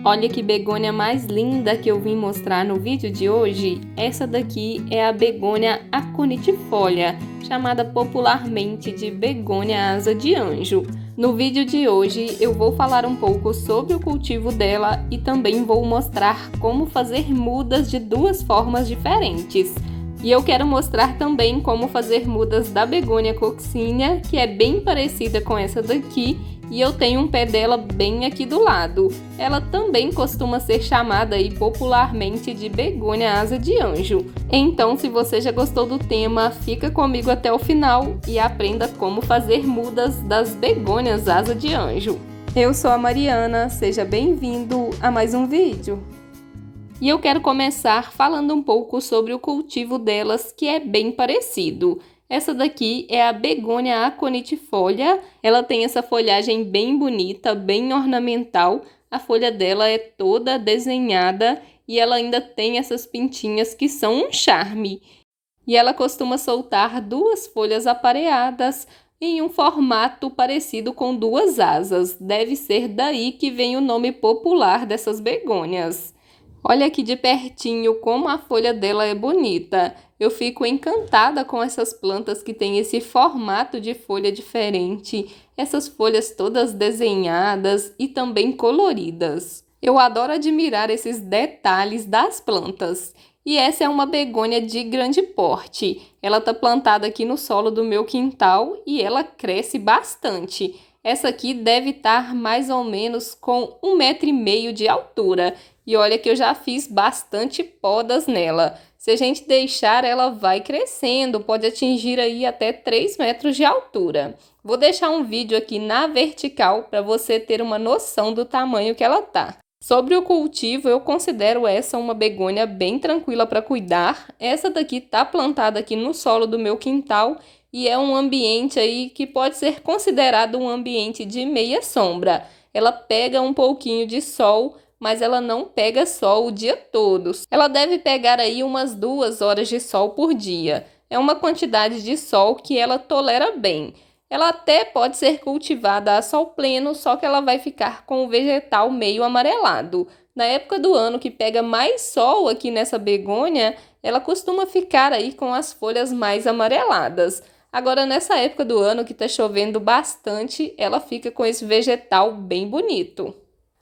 Olha que begônia mais linda que eu vim mostrar no vídeo de hoje. Essa daqui é a begônia aconitifolia, chamada popularmente de begônia asa de anjo. No vídeo de hoje eu vou falar um pouco sobre o cultivo dela e também vou mostrar como fazer mudas de duas formas diferentes. E eu quero mostrar também como fazer mudas da begônia coccinea, que é bem parecida com essa daqui, e eu tenho um pé dela bem aqui do lado. Ela também costuma ser chamada aí popularmente de begônia asa de anjo. Então, se você já gostou do tema, fica comigo até o final e aprenda como fazer mudas das begônias asa de anjo. Eu sou a Mariana, seja bem-vindo a mais um vídeo. E eu quero começar falando um pouco sobre o cultivo delas, que é bem parecido. Essa daqui é a begônia aconitifolia. Ela tem essa folhagem bem bonita, bem ornamental. A folha dela é toda desenhada e ela ainda tem essas pintinhas que são um charme. E ela costuma soltar duas folhas apareadas em um formato parecido com duas asas. Deve ser daí que vem o nome popular dessas begônias. Olha aqui de pertinho como a folha dela é bonita. Eu fico encantada com essas plantas que têm esse formato de folha diferente. Essas folhas todas desenhadas e também coloridas. Eu adoro admirar esses detalhes das plantas. E essa é uma begônia de grande porte. Ela está plantada aqui no solo do meu quintal e ela cresce bastante. Essa aqui deve estar mais ou menos com 1,5 m de altura. E olha que eu já fiz bastante podas nela. Se a gente deixar, ela vai crescendo, pode atingir aí até 3 metros de altura. Vou deixar um vídeo aqui na vertical para você ter uma noção do tamanho que ela tá. Sobre o cultivo, eu considero essa uma begônia bem tranquila para cuidar. Essa daqui tá plantada aqui no solo do meu quintal e é um ambiente aí que pode ser considerado um ambiente de meia sombra. Ela pega um pouquinho de sol, mas ela não pega sol o dia todo. Ela deve pegar aí umas 2 horas de sol por dia. É uma quantidade de sol que ela tolera bem. Ela até pode ser cultivada a sol pleno, só que ela vai ficar com o vegetal meio amarelado. Na época do ano que pega mais sol aqui nessa begônia, ela costuma ficar aí com as folhas mais amareladas. Agora, nessa época do ano que está chovendo bastante, ela fica com esse vegetal bem bonito.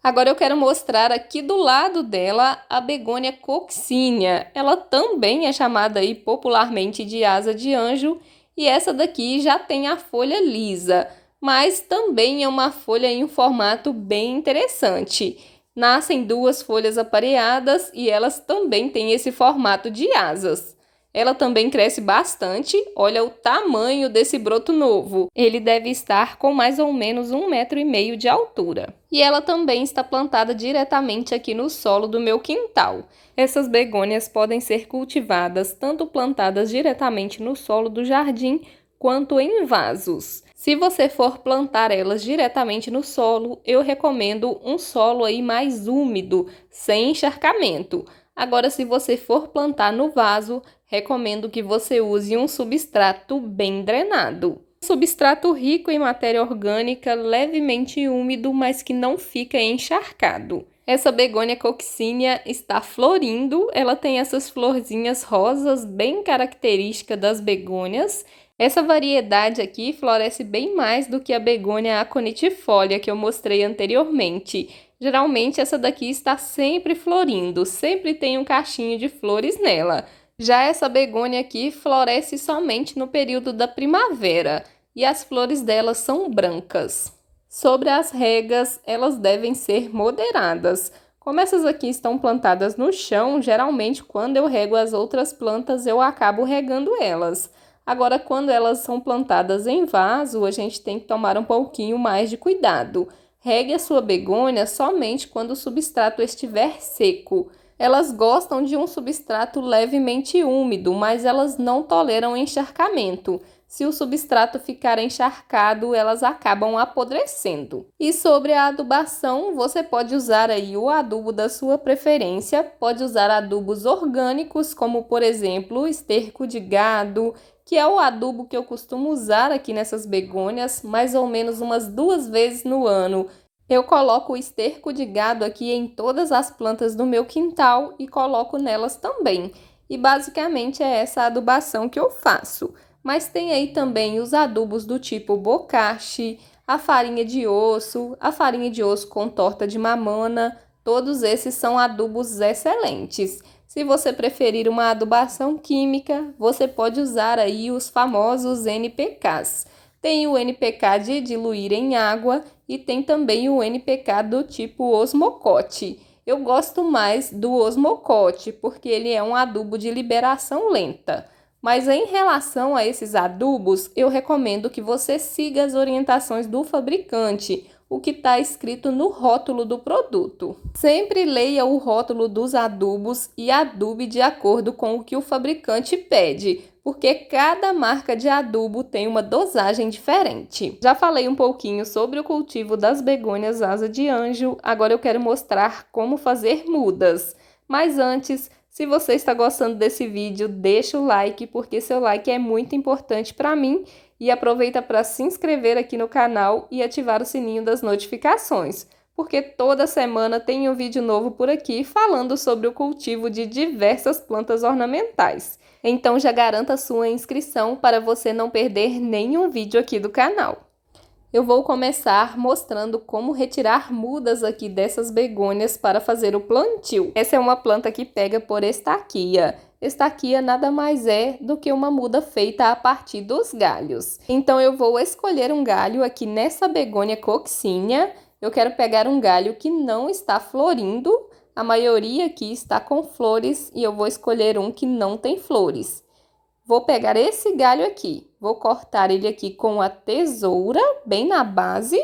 Agora eu quero mostrar aqui do lado dela a begônia coccinea. Ela também é chamada aí popularmente de asa de anjo e essa daqui já tem a folha lisa, mas também é uma folha em um formato bem interessante. Nascem duas folhas apareadas e elas também têm esse formato de asas. Ela também cresce bastante, olha o tamanho desse broto novo. Ele deve estar com mais ou menos 1,5 m de altura. E ela também está plantada diretamente aqui no solo do meu quintal. Essas begônias podem ser cultivadas tanto plantadas diretamente no solo do jardim, quanto em vasos. Se você for plantar elas diretamente no solo, eu recomendo um solo aí mais úmido, sem encharcamento. Agora, se você for plantar no vaso, recomendo que você use um substrato bem drenado. Substrato rico em matéria orgânica, levemente úmido, mas que não fica encharcado. Essa begônia coccinea está florindo, ela tem essas florzinhas rosas bem características das begônias. Essa variedade aqui floresce bem mais do que a begônia aconitifolia que eu mostrei anteriormente. Geralmente essa daqui está sempre florindo, sempre tem um cachinho de flores nela. Já essa begônia aqui floresce somente no período da primavera e as flores delas são brancas. Sobre as regas, elas devem ser moderadas. Como essas aqui estão plantadas no chão, geralmente quando eu rego as outras plantas eu acabo regando elas. Agora, quando elas são plantadas em vaso, a gente tem que tomar um pouquinho mais de cuidado. Regue a sua begônia somente quando o substrato estiver seco. Elas gostam de um substrato levemente úmido, mas elas não toleram encharcamento. Se o substrato ficar encharcado, elas acabam apodrecendo. E sobre a adubação, você pode usar aí o adubo da sua preferência. Pode usar adubos orgânicos, como por exemplo, esterco de gado, que é o adubo que eu costumo usar aqui nessas begônias, mais ou menos umas 2 vezes no ano. Eu coloco o esterco de gado aqui em todas as plantas do meu quintal e coloco nelas também. E basicamente é essa adubação que eu faço. Mas tem aí também os adubos do tipo bocashi, a farinha de osso com torta de mamona. Todos esses são adubos excelentes. Se você preferir uma adubação química, você pode usar aí os famosos NPKs. Tem o NPK de diluir em água e tem também o NPK do tipo osmocote. Eu gosto mais do osmocote porque ele é um adubo de liberação lenta. Mas em relação a esses adubos, eu recomendo que você siga as orientações do fabricante, o que está escrito no rótulo do produto. Sempre leia o rótulo dos adubos e adube de acordo com o que o fabricante pede, porque cada marca de adubo tem uma dosagem diferente. Já falei um pouquinho sobre o cultivo das begônias asa de anjo, agora eu quero mostrar como fazer mudas. Mas antes, se você está gostando desse vídeo, deixa o like, porque seu like é muito importante para mim. E aproveita para se inscrever aqui no canal e ativar o sininho das notificações, porque toda semana tem um vídeo novo por aqui falando sobre o cultivo de diversas plantas ornamentais. Então já garanta a sua inscrição para você não perder nenhum vídeo aqui do canal. Eu vou começar mostrando como retirar mudas aqui dessas begônias para fazer o plantio. Essa é uma planta que pega por estaquia. Estaquia nada mais é do que uma muda feita a partir dos galhos. Então eu vou escolher um galho aqui nessa begônia coccinea. Eu quero pegar um galho que não está florindo. A maioria aqui está com flores e eu vou escolher um que não tem flores. Vou pegar esse galho aqui, vou cortar ele aqui com a tesoura, bem na base.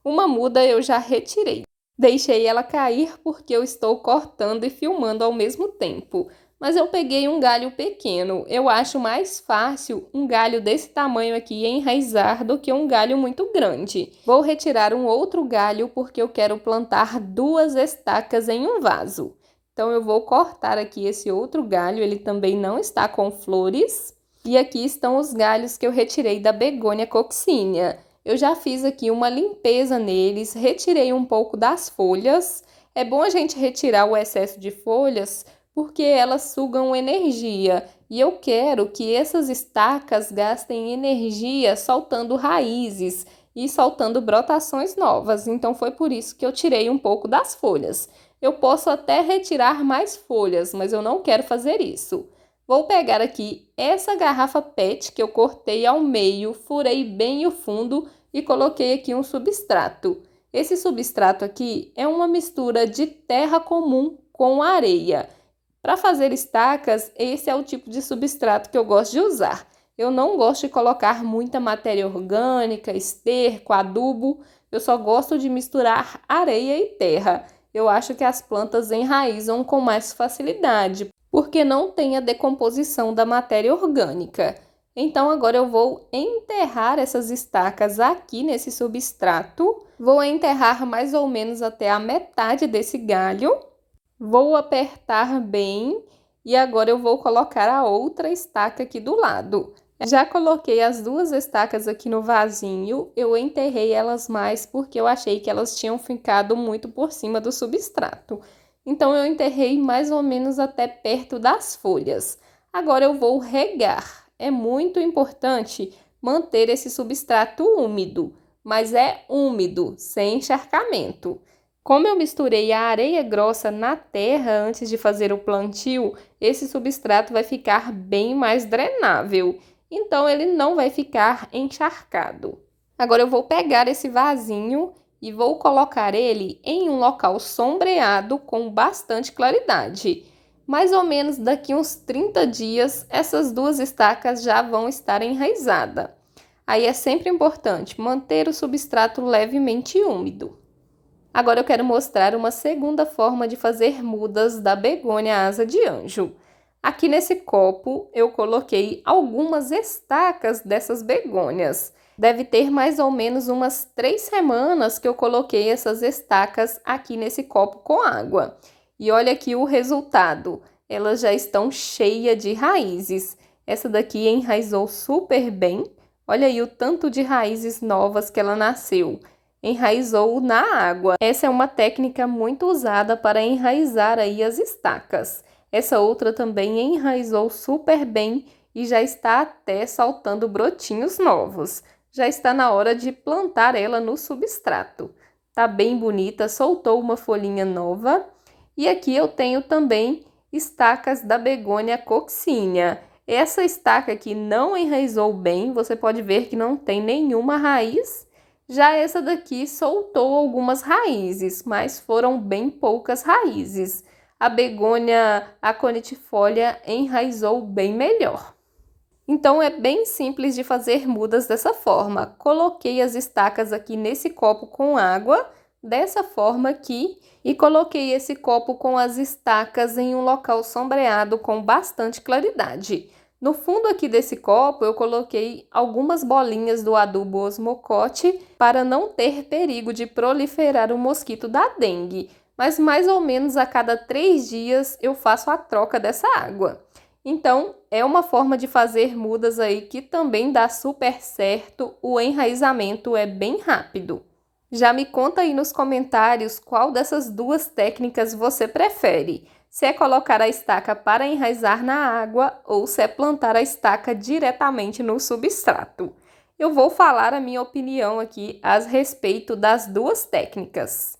Uma muda eu já retirei. Deixei ela cair porque eu estou cortando e filmando ao mesmo tempo. Mas eu peguei um galho pequeno. Eu acho mais fácil um galho desse tamanho aqui enraizar do que um galho muito grande. Vou retirar um outro galho porque eu quero plantar 2 estacas em um vaso. Então, eu vou cortar aqui esse outro galho, ele também não está com flores. E aqui estão os galhos que eu retirei da begônia coccinea. Eu já fiz aqui uma limpeza neles, retirei um pouco das folhas. É bom a gente retirar o excesso de folhas, porque elas sugam energia. E eu quero que essas estacas gastem energia soltando raízes e soltando brotações novas. Então, foi por isso que eu tirei um pouco das folhas. Eu posso até retirar mais folhas, mas eu não quero fazer isso. Vou pegar aqui essa garrafa PET que eu cortei ao meio, furei bem o fundo e coloquei aqui um substrato. Esse substrato aqui é uma mistura de terra comum com areia. Para fazer estacas, esse é o tipo de substrato que eu gosto de usar. Eu não gosto de colocar muita matéria orgânica, esterco, adubo. Eu só gosto de misturar areia e terra. Eu acho que as plantas enraizam com mais facilidade, porque não tem a decomposição da matéria orgânica. Então, agora eu vou enterrar essas estacas aqui nesse substrato. Vou enterrar mais ou menos até a metade desse galho. Vou apertar bem e agora eu vou colocar a outra estaca aqui do lado. Já coloquei as 2 estacas aqui no vasinho, eu enterrei elas mais porque eu achei que elas tinham ficado muito por cima do substrato. Então, eu enterrei mais ou menos até perto das folhas. Agora eu vou regar. É muito importante manter esse substrato úmido, mas é úmido, sem encharcamento. Como eu misturei a areia grossa na terra antes de fazer o plantio, esse substrato vai ficar bem mais drenável. Então, ele não vai ficar encharcado. Agora, eu vou pegar esse vasinho e vou colocar ele em um local sombreado com bastante claridade. Mais ou menos daqui uns 30 dias, essas 2 estacas já vão estar enraizadas. Aí é sempre importante manter o substrato levemente úmido. Agora eu quero mostrar uma segunda forma de fazer mudas da begônia asa de anjo. Aqui nesse copo eu coloquei algumas estacas dessas begônias. Deve ter mais ou menos umas 3 semanas que eu coloquei essas estacas aqui nesse copo com água. E olha aqui o resultado. Elas já estão cheias de raízes. Essa daqui enraizou super bem. Olha aí o tanto de raízes novas que ela nasceu. enraizou na água. Essa é uma técnica muito usada para enraizar aí as estacas. Essa outra também enraizou super bem e já está até saltando brotinhos novos. Já está na hora de plantar ela no substrato. Tá bem bonita, soltou uma folhinha nova. E aqui eu tenho também estacas da begônia coccinea. Essa estaca aqui não enraizou bem, você pode ver que não tem nenhuma raiz. Já essa daqui soltou algumas raízes, mas foram bem poucas raízes. A begônia aconitifolia enraizou bem melhor. Então é bem simples de fazer mudas dessa forma. Coloquei as estacas aqui nesse copo com água, dessa forma aqui, e coloquei esse copo com as estacas em um local sombreado com bastante claridade. No fundo aqui desse copo eu coloquei algumas bolinhas do adubo osmocote para não ter perigo de proliferar o mosquito da dengue, mas mais ou menos a cada 3 dias eu faço a troca dessa água. Então, é uma forma de fazer mudas aí que também dá super certo, o enraizamento é bem rápido. Já me conta aí nos comentários qual dessas duas técnicas você prefere. Se é colocar a estaca para enraizar na água ou se é plantar a estaca diretamente no substrato. Eu vou falar a minha opinião aqui a respeito das duas técnicas.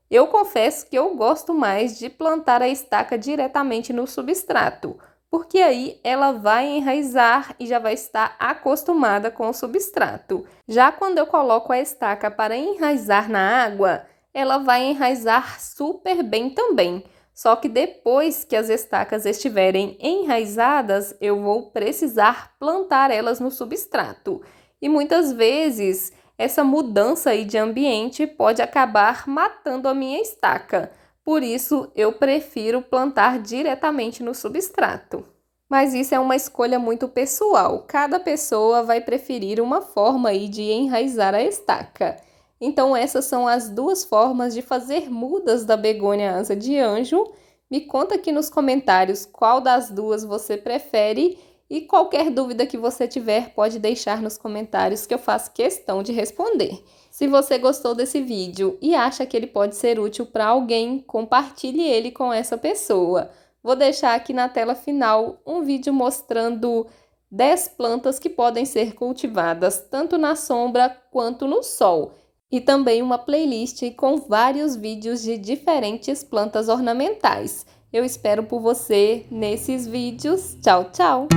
Eu confesso que eu gosto mais de plantar a estaca diretamente no substrato, porque aí ela vai enraizar e já vai estar acostumada com o substrato. Já quando eu coloco a estaca para enraizar na água, ela vai enraizar super bem também. Só que depois que as estacas estiverem enraizadas, eu vou precisar plantar elas no substrato. E muitas vezes essa mudança aí de ambiente pode acabar matando a minha estaca. Por isso, eu prefiro plantar diretamente no substrato. Mas isso é uma escolha muito pessoal. Cada pessoa vai preferir uma forma aí de enraizar a estaca. Então, essas são as duas formas de fazer mudas da begônia asa de anjo. Me conta aqui nos comentários qual das duas você prefere e qualquer dúvida que você tiver pode deixar nos comentários que eu faço questão de responder. Se você gostou desse vídeo e acha que ele pode ser útil para alguém, compartilhe ele com essa pessoa. Vou deixar aqui na tela final um vídeo mostrando 10 plantas que podem ser cultivadas tanto na sombra quanto no sol. E também uma playlist com vários vídeos de diferentes plantas ornamentais. Eu espero por você nesses vídeos. Tchau, tchau!